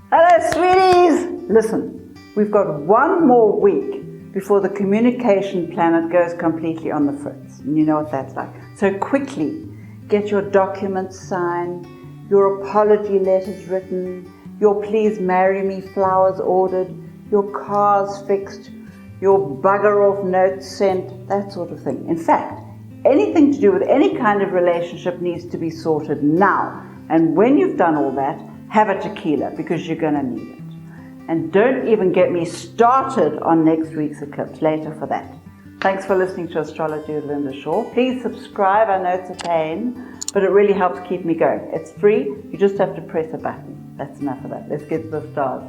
Hello, sweeties! Listen, we've got one more week before the communication planet goes completely on the fritz. And you know what that's like. So quickly, get your documents signed, your apology letters written, your please marry me flowers ordered, your cars fixed, your bugger off notes sent, that sort of thing. In fact, anything to do with any kind of relationship needs to be sorted now. And when you've done all that, have a tequila, because you're going to need it. And don't even get me started on next week's eclipse, later for that. Thanks for listening to Astrology with Linda Shaw. Please subscribe, I know it's a pain, but it really helps keep me going. It's free, you just have to press a button. That's enough of that, let's get to the stars.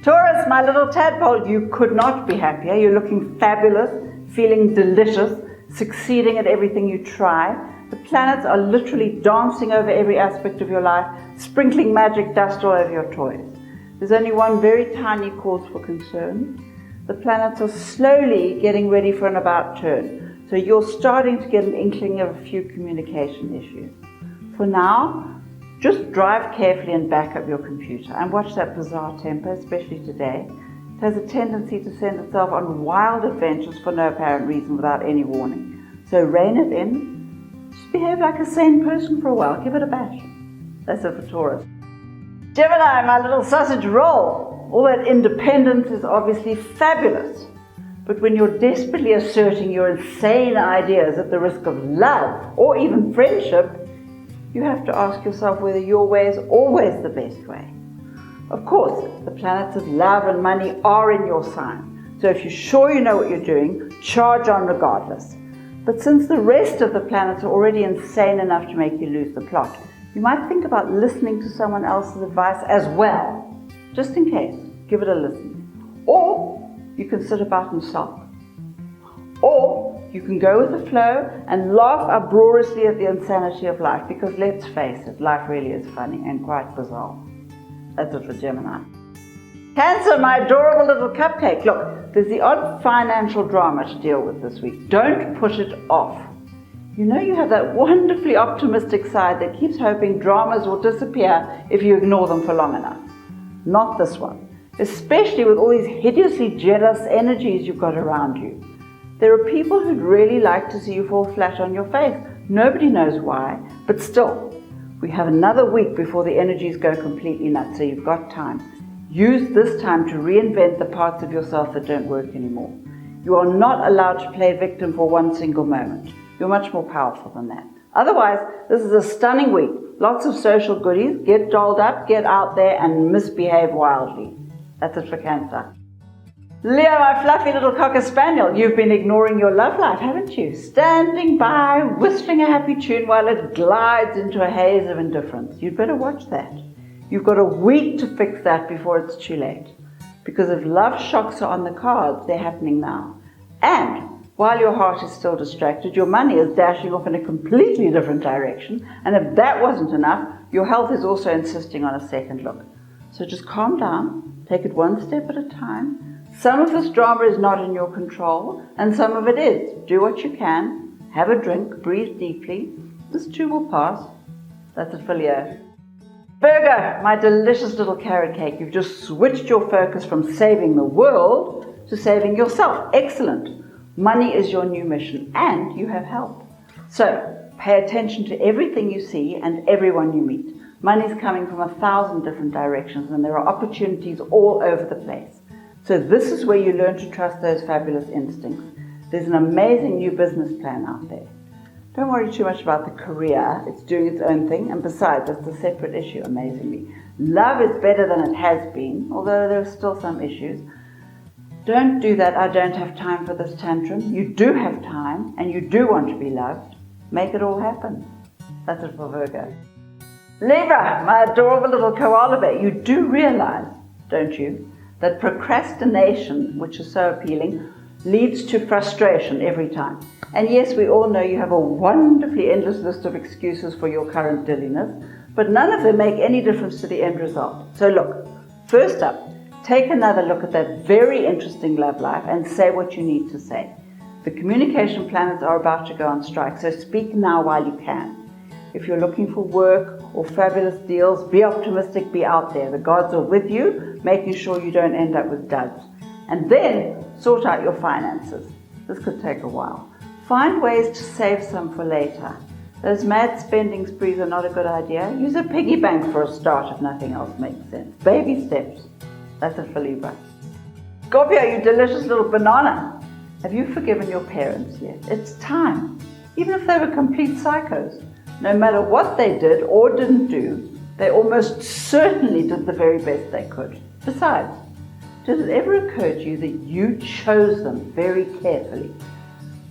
Taurus, my little tadpole, you could not be happier. You're looking fabulous, feeling delicious, succeeding at everything you try. The planets are literally dancing over every aspect of your life, sprinkling magic dust all over your toys. There's only one very tiny cause for concern. The planets are slowly getting ready for an about turn. So you're starting to get an inkling of a few communication issues. For now, just drive carefully and back up your computer and watch that bizarre temper, especially today. It has a tendency to send itself on wild adventures for no apparent reason without any warning. So rein it in. Just behave like a sane person for a while. Give it a bash. That's it for Taurus. Gemini, my little sausage roll. All that independence is obviously fabulous. But when you're desperately asserting your insane ideas at the risk of love or even friendship, you have to ask yourself whether your way is always the best way. Of course, the planets of love and money are in your sign, so if you're sure you know what you're doing, charge on regardless. But since the rest of the planets are already insane enough to make you lose the plot, you might think about listening to someone else's advice as well, just in case. Give it a listen. Or you can sit about and sulk. Or you can go with the flow and laugh uproariously at the insanity of life, because let's face it, life really is funny and quite bizarre. That's it for Gemini. Cancer, my adorable little cupcake. Look, there's the odd financial drama to deal with this week. Don't push it off. You know you have that wonderfully optimistic side that keeps hoping dramas will disappear if you ignore them for long enough. Not this one, especially with all these hideously jealous energies you've got around you. There are people who'd really like to see you fall flat on your face. Nobody knows why, but still, we have another week before the energies go completely nuts, so you've got time. Use this time to reinvent the parts of yourself that don't work anymore. You are not allowed to play victim for one single moment. You're much more powerful than that. Otherwise, this is a stunning week. Lots of social goodies. Get dolled up, get out there, and misbehave wildly. That's it for Cancer. Leo, my fluffy little cocker spaniel, you've been ignoring your love life, haven't you? Standing by, whistling a happy tune while it glides into a haze of indifference. You'd better watch that. You've got a week to fix that before it's too late. Because if love shocks are on the cards, they're happening now. And while your heart is still distracted, your money is dashing off in a completely different direction. And if that wasn't enough, your health is also insisting on a second look. So just calm down, take it one step at a time. Some of this drama is not in your control, and some of it is. Do what you can, have a drink, breathe deeply. This too will pass. That's it for Leo. Virgo, my delicious little carrot cake. You've just switched your focus from saving the world to saving yourself. Excellent. Money is your new mission, and you have help. So, pay attention to everything you see and everyone you meet. Money's coming from 1,000 different directions, and there are opportunities all over the place. So this is where you learn to trust those fabulous instincts. There's an amazing new business plan out there. Don't worry too much about the career. It's doing its own thing, and besides, it's a separate issue, amazingly. Love is better than it has been, although there are still some issues. Don't do that "I don't have time for this" tantrum. You do have time, and you do want to be loved. Make it all happen. That's it for Virgo. Libra, my adorable little koala bear. You do realize, don't you, that procrastination, which is so appealing, leads to frustration every time. And yes, we all know you have a wonderfully endless list of excuses for your current dilliness, but none of them make any difference to the end result. So look, First up, take another look at that very interesting love life and say what you need to say. The communication planets are about to go on strike, so speak now while you can. If you're looking for work or fabulous deals, be optimistic, be out there. The gods are with you, making sure you don't end up with duds. And then sort out your finances. This could take a while. Find ways to save some for later. Those mad spending sprees are not a good idea. Use a piggy bank for a start if nothing else makes sense. Baby steps. That's it for Libra. Scorpio, you delicious little banana. Have you forgiven your parents yet? It's time. Even if they were complete psychos. No matter what they did or didn't do, they almost certainly did the very best they could. Besides, did it ever occur to you that you chose them very carefully?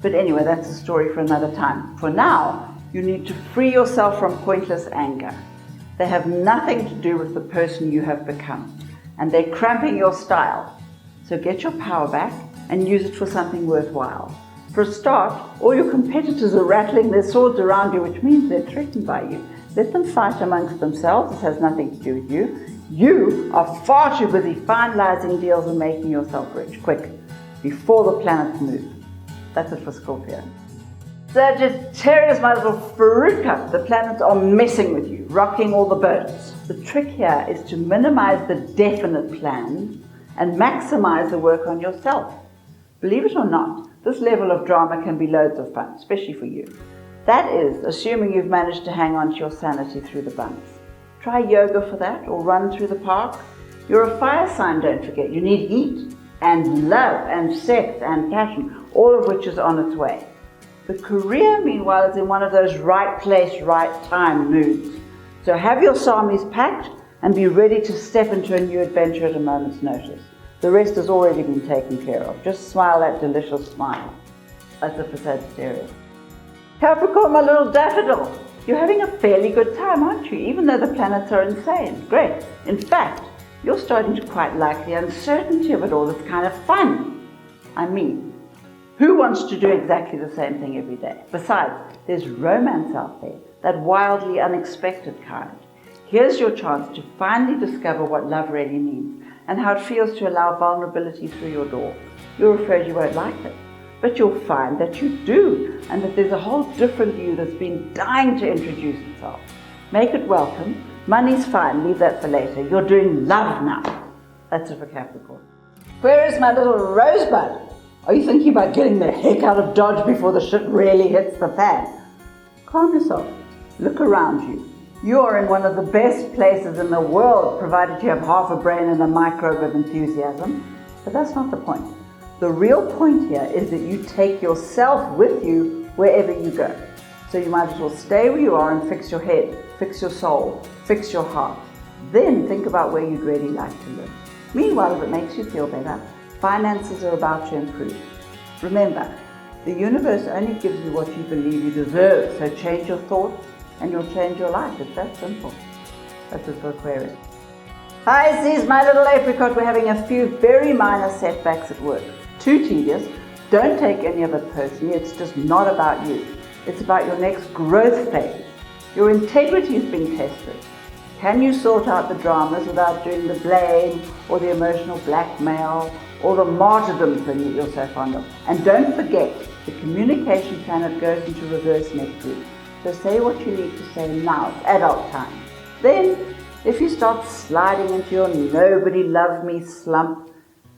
But anyway, that's a story for another time. For now, you need to free yourself from pointless anger. They have nothing to do with the person you have become, and they're cramping your style. So get your power back and use it for something worthwhile. For a start, all your competitors are rattling their swords around you, which means they're threatened by you. Let them fight amongst themselves. This has nothing to do with you. You are far too busy finalizing deals and making yourself rich, quick, before the planets move. That's it for Scorpio. Sagittarius, my little fruit cup, the planets are messing with you, rocking all the boats. The trick here is to minimize the definite plans and maximize the work on yourself. Believe it or not, this level of drama can be loads of fun, especially for you. That is, assuming you've managed to hang on to your sanity through the bumps. Try yoga for that, or run through the park. You're a fire sign, don't forget. You need heat, and love, and sex, and passion, all of which is on its way. The career, meanwhile, is in one of those right place, right time moods. So have your samis packed, and be ready to step into a new adventure at a moment's notice. The rest has already been taken care of. Just smile that delicious smile. That's it for Sagittarius. Capricorn, my little daffodil. You're having a fairly good time, aren't you? Even though the planets are insane. Great. In fact, you're starting to quite like the uncertainty of it all. It's kind of fun. I mean, who wants to do exactly the same thing every day? Besides, there's romance out there, that wildly unexpected kind. Here's your chance to finally discover what love really means and how it feels to allow vulnerability through your door. You're afraid you won't like it, but you'll find that you do, and that there's a whole different you that's been dying to introduce itself. Make it welcome. Money's fine, leave that for later. You're doing love now. That's it for Capricorn. Where is my little rosebud? Are you thinking about getting the heck out of Dodge before the shit really hits the fan? Calm yourself. Look around you. You are in one of the best places in the world, provided you have half a brain and a microbe of enthusiasm. But that's not the point. The real point here is that you take yourself with you wherever you go. So you might as well stay where you are and fix your head, fix your soul, fix your heart. Then think about where you'd really like to live. Meanwhile, if it makes you feel better, finances are about to improve. Remember, the universe only gives you what you believe you deserve, so change your thoughts and you'll change your life. It's that simple. That's it for Aquarius. Pisces, my little apricot, we're having a few very minor setbacks at work. Too tedious. Don't take any of it personally. It's just not about you. It's about your next growth phase. Your integrity is being tested. Can you sort out the dramas without doing the blame or the emotional blackmail or the martyrdom thing that you're so fond of? And don't forget, the communication planet goes into reverse next week. So say what you need to say now. It's adult time. Then, if you start sliding into your nobody love me slump,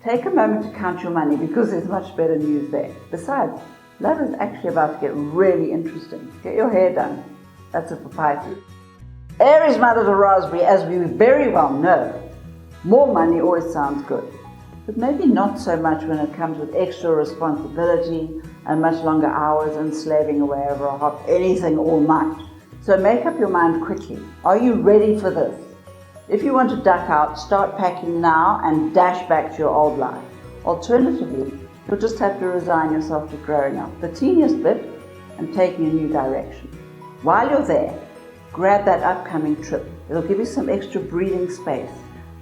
take a moment to count your money, because there's much better news there. Besides, love is actually about to get really interesting. Get your hair done. That's it for Pisces. Aries, my little raspberry, as we very well know, more money always sounds good. But maybe not so much when it comes with extra responsibility and much longer hours and slaving away over a hot anything all night. So make up your mind quickly. Are you ready for this? If you want to duck out, start packing now and dash back to your old life. Alternatively, you'll just have to resign yourself to growing up, the teeniest bit, and taking a new direction. While you're there, grab that upcoming trip. It'll give you some extra breathing space.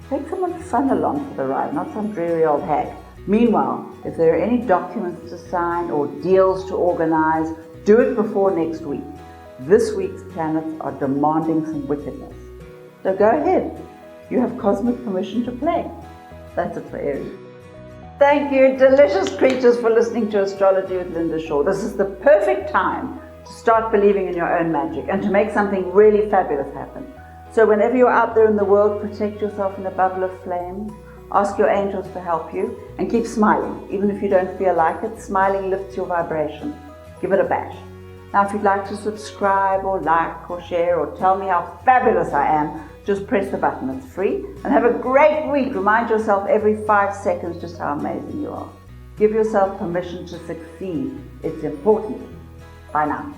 Take someone fun along for the ride, not some dreary old hag. Meanwhile, if there are any documents to sign or deals to organize, do it before next week. This week's planets are demanding some wickedness. So go ahead, You have cosmic permission to play. That's it for Aries. Thank you, delicious creatures, for listening to Astrology with Linda Shaw. This is the perfect time to start believing in your own magic and to make something really fabulous happen. So whenever you're out there in the world, protect yourself in a bubble of flame. Ask your angels to help you and keep smiling. Even if you don't feel like it, smiling lifts your vibration. Give it a bash. Now, if you'd like to subscribe or like or share or tell me how fabulous I am, just press the button. It's free. And have a great week. Remind yourself every 5 seconds just how amazing you are. Give yourself permission to succeed. It's important. Bye now.